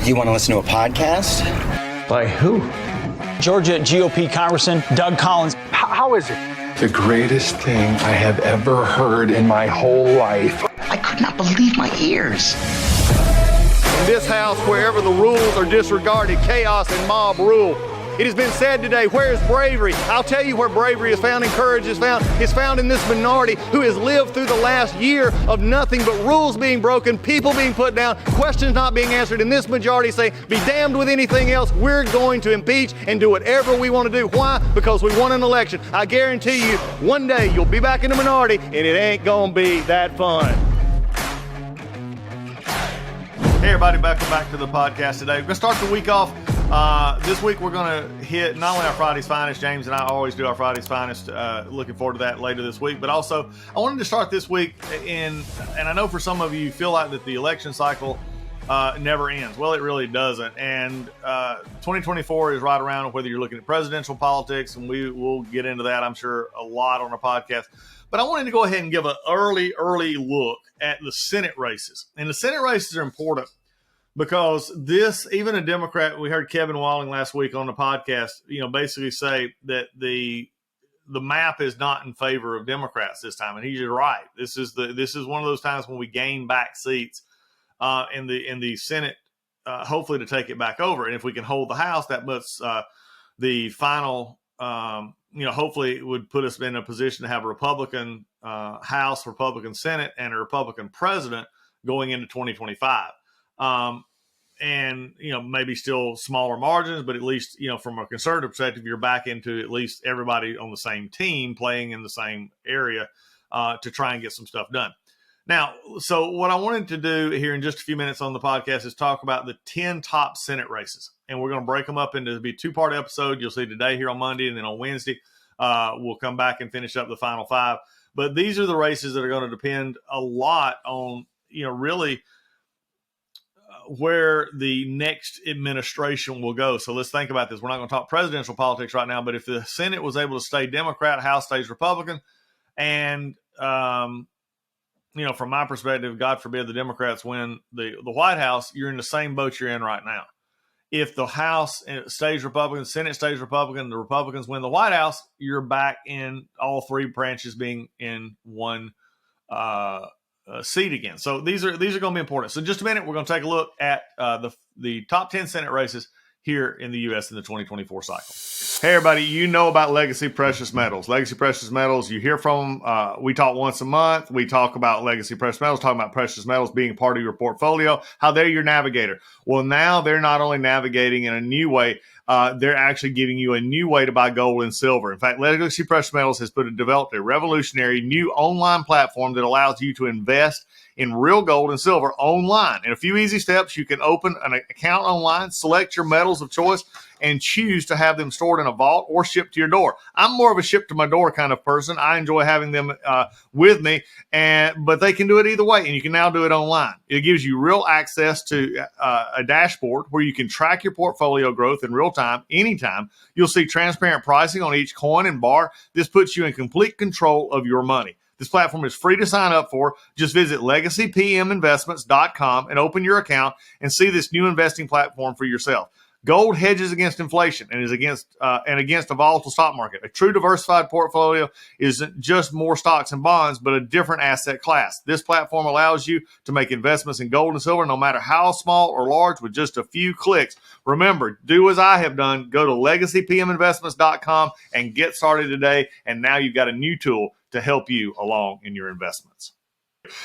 You want to listen to a podcast? By who? Georgia GOP Congressman Doug Collins. How is it? The greatest thing I have ever heard in my whole life. I could not believe my ears. In this house, wherever the rules are disregarded, chaos and mob rule. It has been said today, where is bravery? I'll tell you where bravery is found and courage is found. It's found in this minority who has lived through the last year of nothing but rules being broken, people being put down, questions not being answered. And this majority say, be damned with anything else. We're going to impeach and do whatever we want to do. Why? Because we won an election. I guarantee you, one day you'll be back in the minority and it ain't gonna be that fun. Hey everybody, welcome back to the podcast today. We're gonna start the week off. This week we're going to hit not only our Friday's Finest, James and I always do our Friday's Finest, looking forward to that later this week, but also I wanted to start this week and I know for some of you feel like that the election cycle never ends. Well, it really doesn't, and 2024 is right around, whether you're looking at presidential politics, and we will get into that, I'm sure, a lot on our podcast. But I wanted to go ahead and give an early look at the Senate races, and the Senate races are important. Because even a Democrat, we heard Kevin Walling last week on the podcast, basically say that the map is not in favor of Democrats this time, and he's right. This is one of those times when we gain back seats in the Senate, hopefully to take it back over. And if we can hold the House, that puts the final, hopefully it would put us in a position to have a Republican House, Republican Senate, and a Republican president going into 2025. And, maybe still smaller margins, but at least, from a conservative perspective, you're back into at least everybody on the same team playing in the same area to try and get some stuff done. Now, so what I wanted to do here in just a few minutes on the podcast is talk about the 10 top Senate races. And we're going to break them up into a two-part episode. You'll see today here on Monday, and then on Wednesday, we'll come back and finish up the final 5. But these are the races that are going to depend a lot on, really where the next administration will go. So let's think about this. We're not going to talk presidential politics right now, but if the Senate was able to stay Democrat, House stays Republican, and, from my perspective, God forbid the Democrats win the White House, you're in the same boat you're in right now. If the House stays Republican, Senate stays Republican, the Republicans win the White House, you're back in all three branches being in one seat again. So these are going to be important. So in just a minute, we're going to take a look at the top 10 Senate races here in the U.S. in the 2024 cycle. Hey, everybody, you know about Legacy Precious Metals. Legacy Precious Metals, you hear from them. We talk once a month. We talk about Legacy Precious Metals, talking about precious metals being part of your portfolio, how they're your navigator. Well, now they're not only navigating in a new way, they're actually giving you a new way to buy gold and silver. In fact, Legacy Precious Metals has developed a revolutionary new online platform that allows you to invest in real gold and silver online. In a few easy steps, you can open an account online, select your metals of choice, and choose to have them stored in a vault or shipped to your door. I'm more of a ship to my door kind of person. I enjoy having them with me, but they can do it either way, and you can now do it online. It gives you real access to a dashboard where you can track your portfolio growth in real time, anytime. You'll see transparent pricing on each coin and bar. This puts you in complete control of your money. This platform is free to sign up for. Just visit legacypminvestments.com and open your account and see this new investing platform for yourself. Gold hedges against inflation and is against a volatile stock market. A true diversified portfolio isn't just more stocks and bonds, but a different asset class. This platform allows you to make investments in gold and silver, no matter how small or large, with just a few clicks. Remember, do as I have done. Go to legacypminvestments.com and get started today. And now you've got a new tool to help you along in your investments.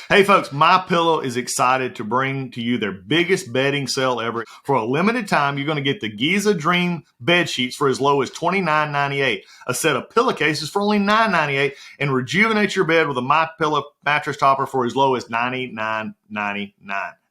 Hey folks, MyPillow is excited to bring to you their biggest bedding sale ever. For a limited time, you're going to get the Giza Dream bed sheets for as low as $29.98, a set of pillowcases for only $9.98, and rejuvenate your bed with a MyPillow mattress topper for as low as $99.99.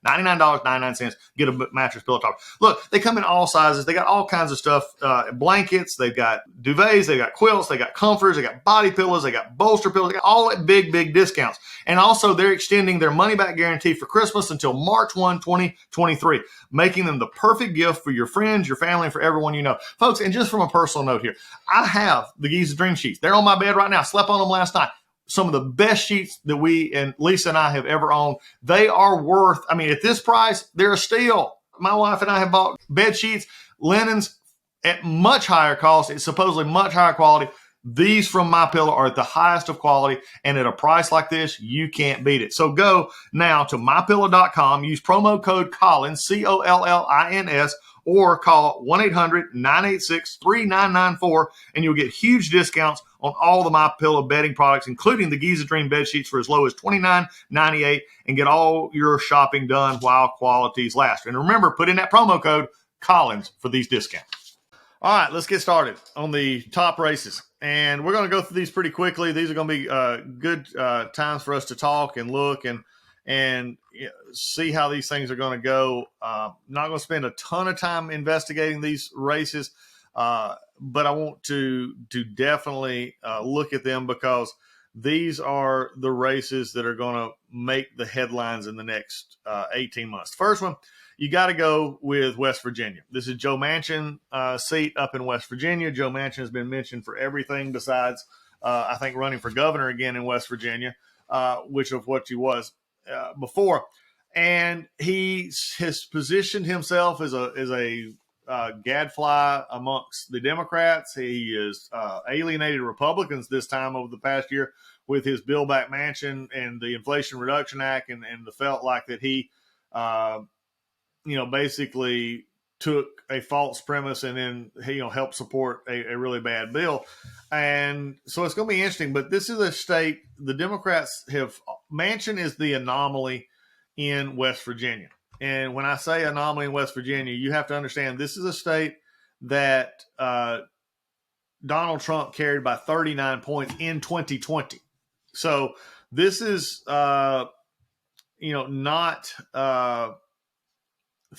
$99.99. Get a mattress pillow topper. Look, they come in all sizes. They got all kinds of stuff, blankets. They've got duvets. They got quilts. They got comforters. They got body pillows. They got bolster pillows. They got all at big discounts. And also, they're extending their money-back guarantee for Christmas until March 1, 2023, making them the perfect gift for your friends, your family, and for everyone you know. Folks, and just from a personal note here, I have the Giza Dream Sheets. They're on my bed right now. I slept on them last night. Some of the best sheets that we and Lisa and I have ever owned. They are worth, at this price, they're a steal. my wife and I have bought bed sheets, linens at much higher cost. It's supposedly much higher quality. These from MyPillow are at the highest of quality, and at a price like this, you can't beat it. So go now to MyPillow.com, use promo code Collins, Collins, or call 1-800-986-3994, and you'll get huge discounts on all the MyPillow bedding products, including the Giza Dream bed sheets for as low as $29.98, and get all your shopping done while qualities last. And remember, put in that promo code Collins for these discounts. All right, let's get started on the top races. And we're going to go through these pretty quickly. These are going to be good times for us to talk and look and see how these things are going to go. Not going to spend a ton of time investigating these races, but I want to definitely look at them because these are the races that are going to make the headlines in the next 18 months. The first one, you got to go with West Virginia. This is Joe Manchin seat up in West Virginia. Joe Manchin has been mentioned for everything besides, I think, running for governor again in West Virginia, which of what he was before. And he has positioned himself as a gadfly amongst the Democrats. He has alienated Republicans this time over the past year with his Build Back Manchin and the Inflation Reduction Act, and the felt like that he basically took a false premise and then helped support a really bad bill. And so it's going to be interesting, but this is a state, the Democrats Manchin is the anomaly in West Virginia. And when I say anomaly in West Virginia, you have to understand this is a state that Donald Trump carried by 39 points in 2020. So this is, not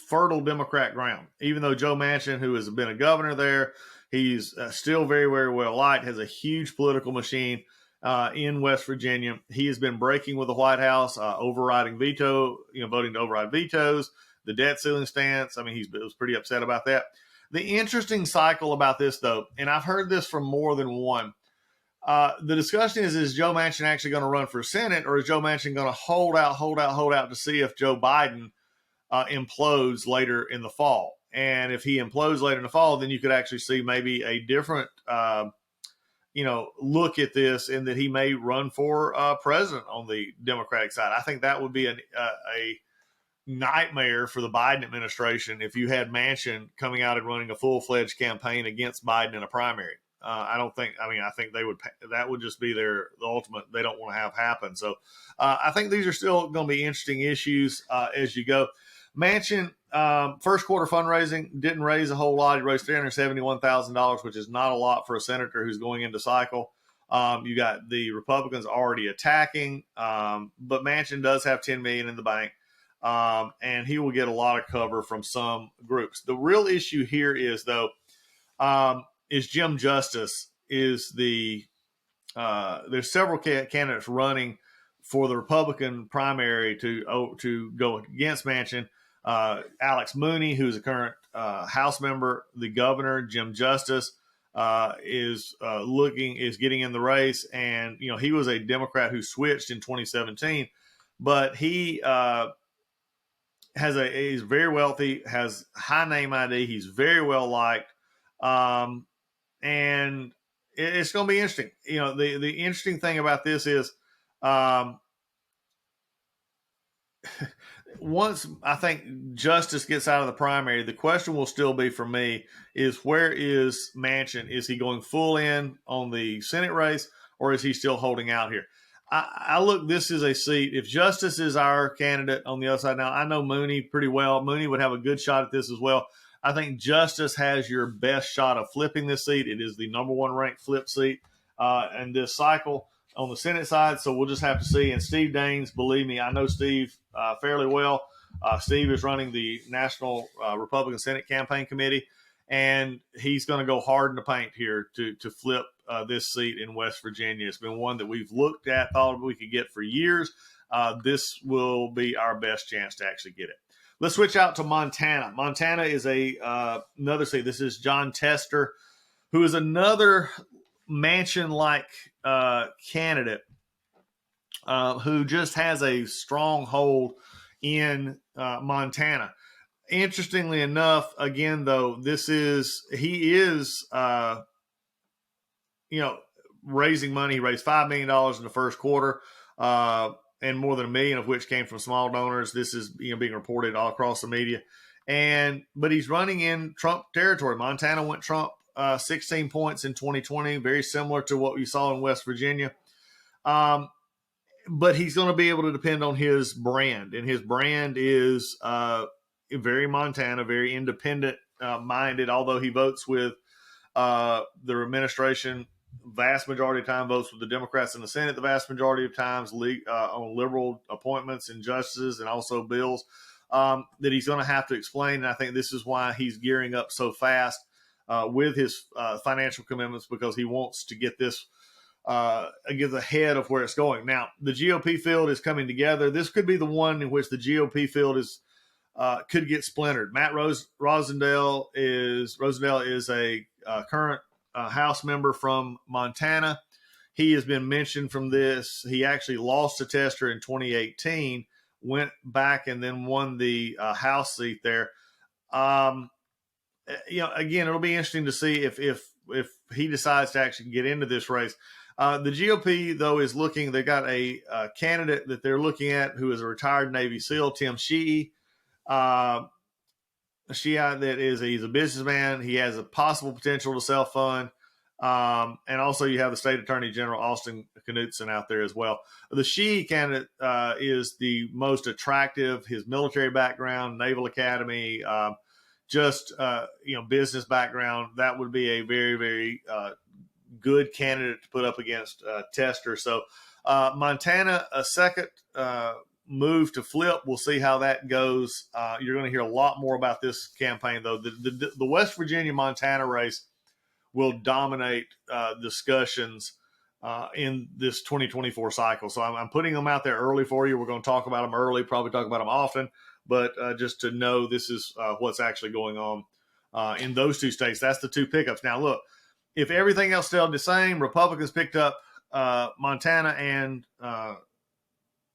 fertile Democrat ground, even though Joe Manchin, who has been a governor there, he's still very, very well liked, has a huge political machine in West Virginia. He has been breaking with the White House, overriding veto, voting to override vetoes, the debt ceiling stance. I mean, he was pretty upset about that. The interesting cycle about this, though, and I've heard this from more than one, the discussion is Joe Manchin actually going to run for Senate, or is Joe Manchin going to hold out to see if Joe Biden implodes later in the fall? And if he implodes later in the fall, then you could actually see maybe a different, look at this, in that he may run for president on the Democratic side. I think that would be a nightmare for the Biden administration if you had Manchin coming out and running a full-fledged campaign against Biden in a primary. I think that would just be the ultimate, they don't want to have happen. So I think these are still going to be interesting issues as you go. Manchin, first quarter fundraising, didn't raise a whole lot. He raised $371,000, which is not a lot for a senator who's going into cycle. You got the Republicans already attacking, but Manchin does have $10 million in the bank, and he will get a lot of cover from some groups. The real issue here is, though, is Jim Justice is there's several candidates running for the Republican primary to go against Manchin. Alex Mooney, who's a current House member, the governor, Jim Justice, is getting in the race. And, he was a Democrat who switched in 2017, but he he's very wealthy, has high name ID. He's very well liked. And it's going to be interesting. The interesting thing about this is, once I think Justice gets out of the primary, the question will still be for me is, where is Manchin? Is he going full in on the Senate race, or is he still holding out here? I look, this is a seat. If Justice is our candidate on the other side, now I know Mooney pretty well. Mooney would have a good shot at this as well. I think Justice has your best shot of flipping this seat. It is the number one ranked flip seat in this cycle on the Senate side. So we'll just have to see. And Steve Daines, believe me, I know Steve fairly well. Steve is running the National Republican Senate Campaign Committee, and he's going to go hard in the paint here to flip this seat in West Virginia. It's been one that we've looked at, thought we could get for years. This will be our best chance to actually get it. Let's switch out to Montana. Montana is another seat. This is Jon Tester, who is another Manchin-like candidate who just has a strong hold in Montana. Interestingly enough, again, though, he is raising money. He raised $5 million in the first quarter, and more than $1 million of which came from small donors. This is being reported all across the media. But he's running in Trump territory. Montana went Trump 16 points in 2020, very similar to what we saw in West Virginia. But he's going to be able to depend on his brand, and his brand is very Montana, very independent minded, although he votes with the administration. Vast majority of time votes with the Democrats in the Senate. The vast majority of times on liberal appointments and justices and also bills that he's going to have to explain. And I think this is why he's gearing up so fast with his financial commitments, because he wants to get this ahead of where it's going. Now, the GOP field is coming together. This could be the one in which the GOP field could get splintered. Matt Rosendale is a current House member from Montana. He has been mentioned from this. He actually lost to Tester in 2018, went back and then won the House seat there. Again, it'll be interesting to see if he decides to actually get into this race. The GOP, though, is looking. They got a candidate that they're looking at who is a retired Navy SEAL, Tim Sheehy. He's a businessman. He has a possible potential to self-fund. And also you have the state attorney general, Austin Knudsen, out there as well. The Sheehy candidate is the most attractive. His military background, Naval Academy, business background. That would be a very, very good candidate to put up against Tester. So Montana, a second move to flip. We'll see how that goes. You're going to hear a lot more about this campaign, though. The West Virginia-Montana race will dominate discussions in this 2024 cycle. So I'm putting them out there early for you. We're going to talk about them early, probably talk about them often, but just to know this is what's actually going on in those two states. That's the two pickups. Now, look, if everything else stayed the same, Republicans picked up Montana and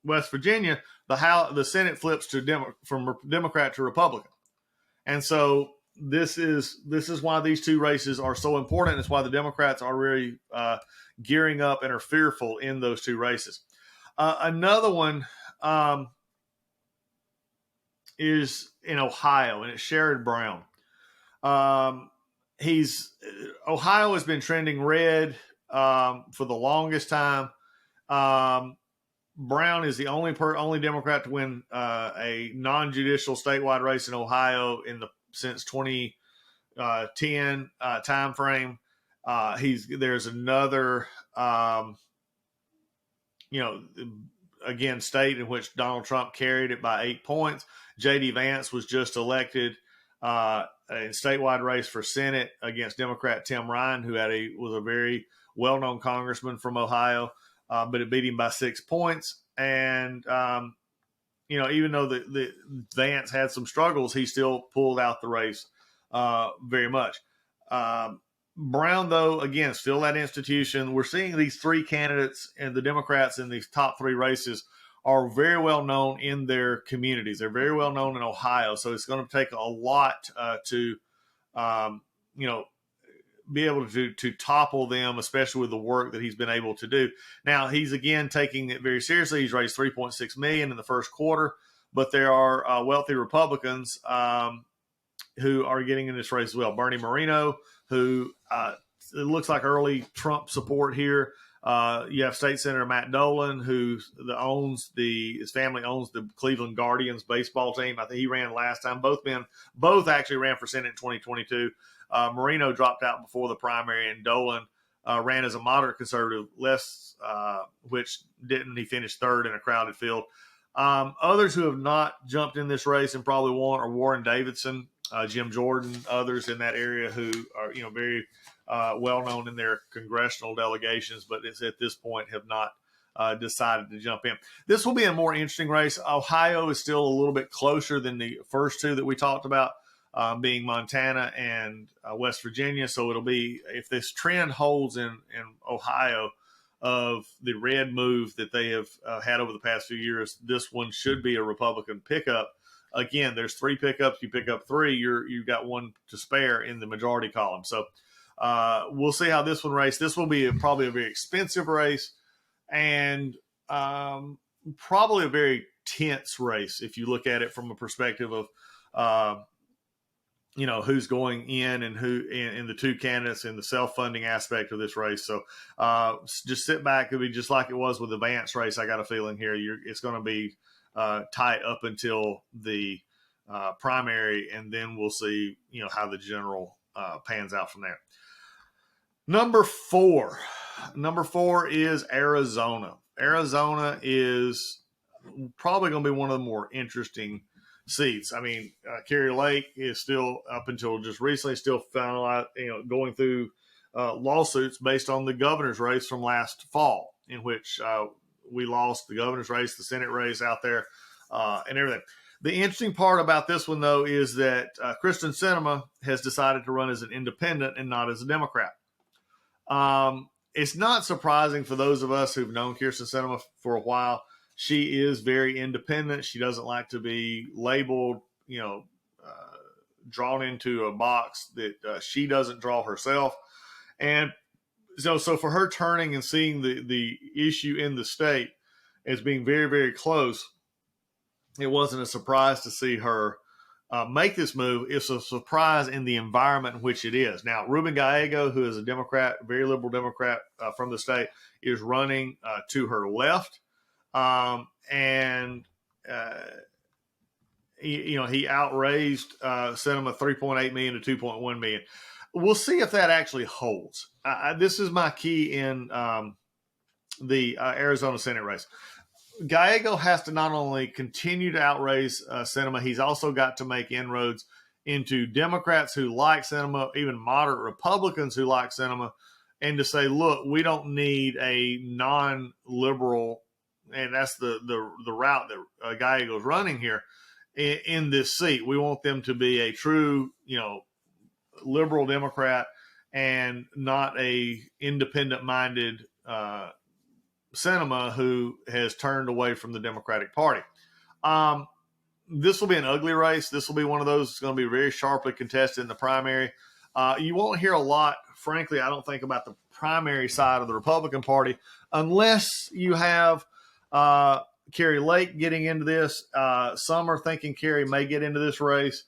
West Virginia, the Senate flips from Democrat to Republican. And so this is why these two races are so important. It's why the Democrats are really gearing up and are fearful in those two races. Another one is in Ohio, and it's Sherrod Brown. Ohio has been trending red for the longest time. Brown is the only Democrat to win a non-judicial statewide race in Ohio since 2010 time frame. There's another state in which Donald Trump carried it by 8 points. J.D. Vance was just elected in a statewide race for Senate against Democrat Tim Ryan, who was a very well-known congressman from Ohio. But it beat him by 6 points. And, even though the Vance had some struggles, he still pulled out the race very much. Brown, though, again, still that institution. We're seeing these three candidates and the Democrats in these top three races are very well known in their communities. They're very well known in Ohio. So it's going to take a lot to be able to topple them, especially with the work that he's been able to do. Now, he's again taking it very seriously. He's raised $3.6 million in the first quarter, but there are wealthy Republicans who are getting in this race as well. Bernie Moreno, who it looks like early Trump support here. You have State Senator Matt Dolan, who his family owns the Cleveland Guardians baseball team. I think he ran last time. Both actually ran for Senate in 2022. Moreno dropped out before the primary, and Dolan ran as a moderate conservative, which didn't. He finished third in a crowded field. Others who have not jumped in this race and probably won't are Warren Davidson, Jim Jordan, others in that area who are very well known in their congressional delegations, but at this point have not decided to jump in. This will be a more interesting race. Ohio is still a little bit closer than the first two that we talked about. Being Montana and West Virginia. So it'll be, if this trend holds in Ohio of the red move that they have had over the past few years, this one should be a Republican pickup. again, there's 3 pickups. You pick up 3, you've got 1 to spare in the majority column. So we'll see how this one races. This will be probably a very expensive race, and probably a very tense race if you look at it from a perspective of who's going in and who in the 2 candidates and the self-funding aspect of this race. So just sit back. It'll be just like it was with the Vance race. I got a feeling here it's going to be tight up until the primary, and then we'll see how the general pans out from there. Number 4 is Arizona. Arizona is probably going to be one of the more interesting seats. I mean, Kari Lake is still, up until just recently, still going through lawsuits based on the governor's race from last fall, in which we lost the governor's race, the Senate race out there, and everything. The interesting part about this one, though, is that Kyrsten Sinema has decided to run as an independent and not as a Democrat. It's not surprising for those of us who've known Kyrsten Sinema for a while. She is very independent. She doesn't like to be labeled, drawn into a box that she doesn't draw herself. And so for her turning and seeing the issue in the state as being very, very close, it wasn't a surprise to see her make this move. It's a surprise in the environment in which it is. Now, Ruben Gallego, who is a Democrat, very liberal Democrat from the state, is running to her left. He outraised Sinema $3.8 million to $2.1 million. We'll see if that actually holds. This is my key in the Arizona Senate race. Gallego has to not only continue to outraise Sinema, he's also got to make inroads into Democrats who like Sinema, even moderate Republicans who like Sinema, and to say, look, we don't need a non-liberal, and that's the route that Gallego is running here in this seat. We want them to be a true, liberal Democrat and not a independent-minded Sinema who has turned away from the Democratic Party. This will be an ugly race. This will be one of those that's going to be very sharply contested in the primary. You won't hear a lot, frankly, I don't think, about the primary side of the Republican Party unless you have Kari Lake getting into this. Some are thinking Kari may get into this race.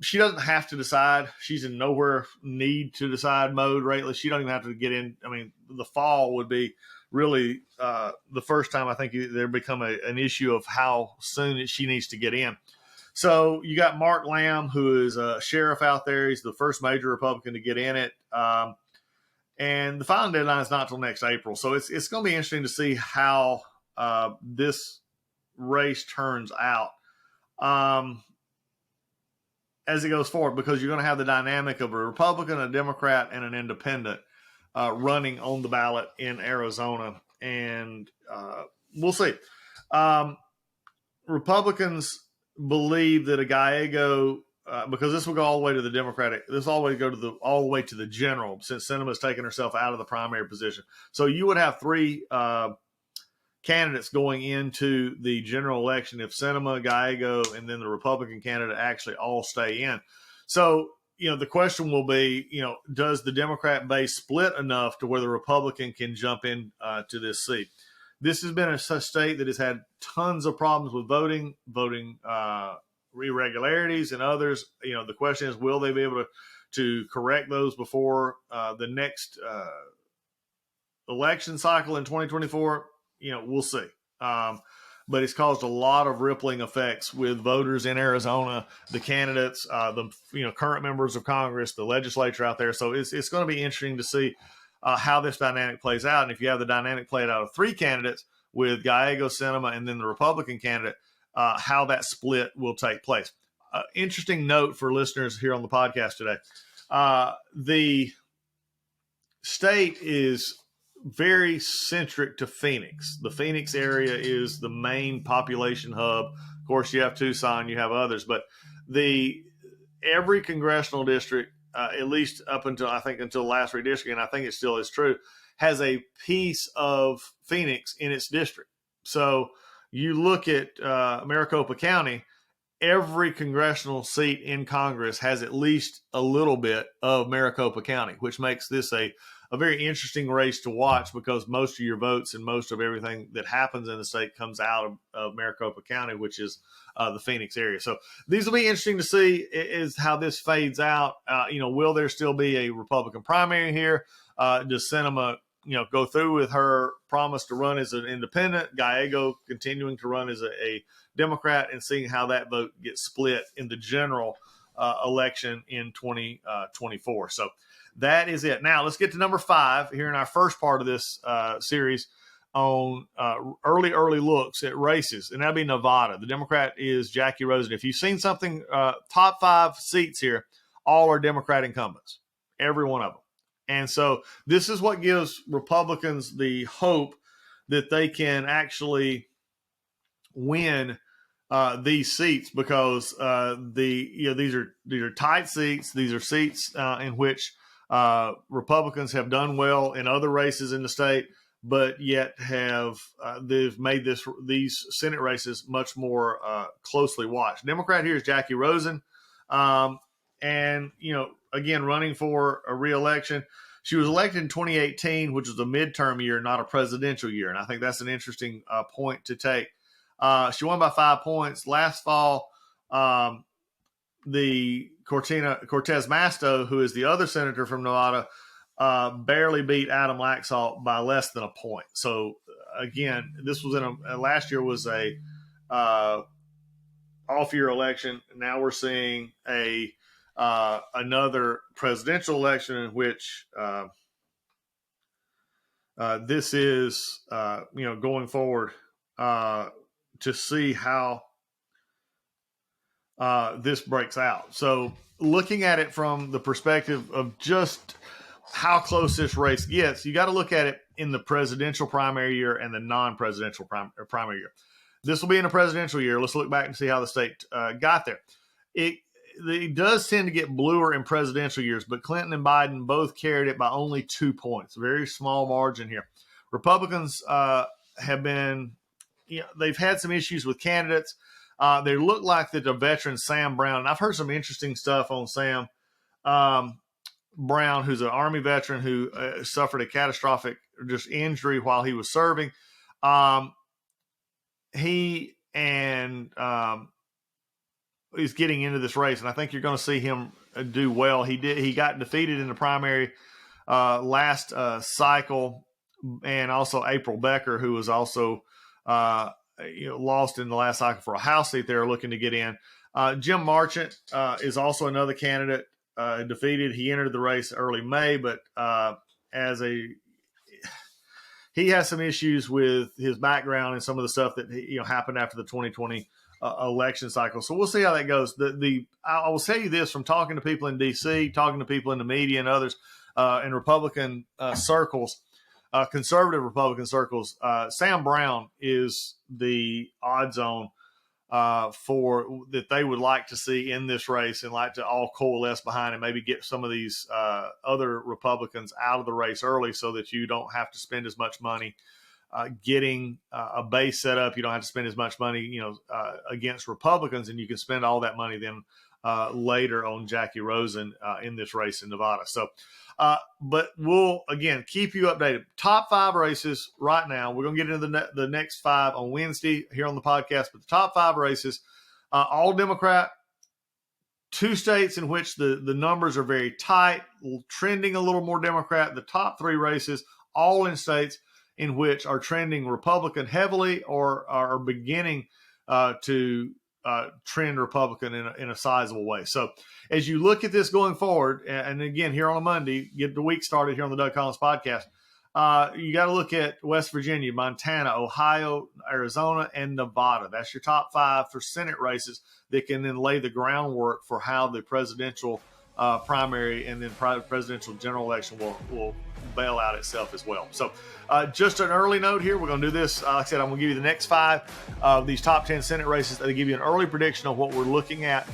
She doesn't have to decide. She's in nowhere need to decide mode, right? She don't even have to get in. I mean, the fall would be really the first time I think there become an issue of how soon she needs to get in. So you got Mark Lamb, who is a sheriff out there. He's the first major Republican to get in it. And the filing deadline is not until next April. So it's going to be interesting to see how this race turns out as it goes forward, because you're going to have the dynamic of a Republican, a Democrat, and an independent running on the ballot in Arizona. And we'll see. Republicans believe that a Gallego, because this will go all the way to the Democratic, this will always go to all the way to the general, since Sinema's taken herself out of the primary position. So you would have 3 candidates going into the general election if Sinema, Gallego, and then the Republican candidate actually all stay in. So, the question will be, does the Democrat base split enough to where the Republican can jump in to this seat? This has been a state that has had tons of problems with voting irregularities and others. The question is, will they be able to correct those before the next election cycle in 2024? We'll see. But it's caused a lot of rippling effects with voters in Arizona, the candidates, the current members of Congress, the legislature out there. So it's going to be interesting to see how this dynamic plays out. And if you have the dynamic played out of 3 candidates with Gallego, Sinema, and then the Republican candidate, how that split will take place. Interesting note for listeners here on the podcast today. The state is very centric to Phoenix. The Phoenix area is the main population hub. Of course, you have Tucson, you have others, but every congressional district, at least up until last redistricting, and I think it still is true, has a piece of Phoenix in its district. So you look at Maricopa County, every congressional seat in Congress has at least a little bit of Maricopa County, which makes this a very interesting race to watch, because most of your votes and most of everything that happens in the state comes out of Maricopa County, which is the Phoenix area. So these will be interesting to see is how this fades out. Will there still be a Republican primary here? Does Sinema, go through with her promise to run as an independent, Gallego continuing to run as a Democrat, and seeing how that vote gets split in the general election in 2024. So that is it. Now let's get to number 5 here in our first part of this series on early looks at races, and that'll be Nevada. The Democrat is Jackie Rosen. If you've seen something, top 5 seats here, all are Democrat incumbents, every one of them. And so this is what gives Republicans the hope that they can actually win these seats, because these are tight seats. These are seats in which Republicans have done well in other races in the state, but yet they've made these Senate races much more closely watched. Democrat here is Jackie Rosen, and again, running for a re-election. She was elected in 2018, which was a midterm year, not a presidential year, and I think that's an interesting point to take. She won by 5 points. Last fall, the Cortez Masto, who is the other senator from Nevada, barely beat Adam Laxalt by less than a point. So again, this was last year was a off-year election. Now we're seeing another presidential election in which this is going forward to see how this breaks out. So looking at it from the perspective of just how close this race gets, you got to look at it in the presidential primary year and the non-presidential primary year. This will be in a presidential year. Let's look back and see how the state got there. It does tend to get bluer in presidential years, but Clinton and Biden both carried it by only 2 points. Very small margin here. Republicans have been, they've had some issues with candidates. They look like the veteran Sam Brown. And I've heard some interesting stuff on Sam Brown, who's an Army veteran who suffered a catastrophic injury while he was serving. He is getting into this race, and I think you're going to see him do well. He got defeated in the primary last cycle, and also April Becker, who was also lost in the last cycle for a House seat they're looking to get in. Jim Marchant is also another candidate defeated. He entered the race early May, but he has some issues with his background and some of the stuff that happened after the 2020 election cycle. So we'll see how that goes. I will tell you this from talking to people in D.C., talking to people in the media and others in Republican circles, conservative Republican circles, Sam Brown is the odds-on for that they would like to see in this race and like to all coalesce behind and maybe get some of these other Republicans out of the race early so that you don't have to spend as much money getting a base set up. You don't have to spend as much money, against Republicans, and you can spend all that money then later on Jackie Rosen in this race in Nevada. So, but we'll, again, keep you updated. Top 5 races right now. We're going to get into the next 5 on Wednesday here on the podcast, but the top 5 races, all Democrat, 2 states in which the numbers are very tight, trending a little more Democrat. The top 3 races, all in states in which are trending Republican heavily or are beginning to trend Republican in a sizable way. So as you look at this going forward, and again, here on a Monday, get the week started here on the Doug Collins podcast, you got to look at West Virginia, Montana, Ohio, Arizona, and Nevada. That's your top 5 for Senate races that can then lay the groundwork for how the presidential primary and then presidential general election will bail out itself as well. So just an early note here. We're going to do this. Like I said, I'm going to give you the next 5 of these top 10 Senate races to give you an early prediction of what we're looking at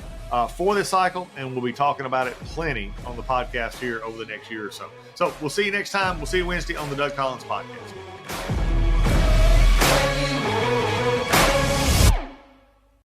for this cycle, and we'll be talking about it plenty on the podcast here over the next year or so. So we'll see you next time. We'll see you Wednesday on the Doug Collins podcast.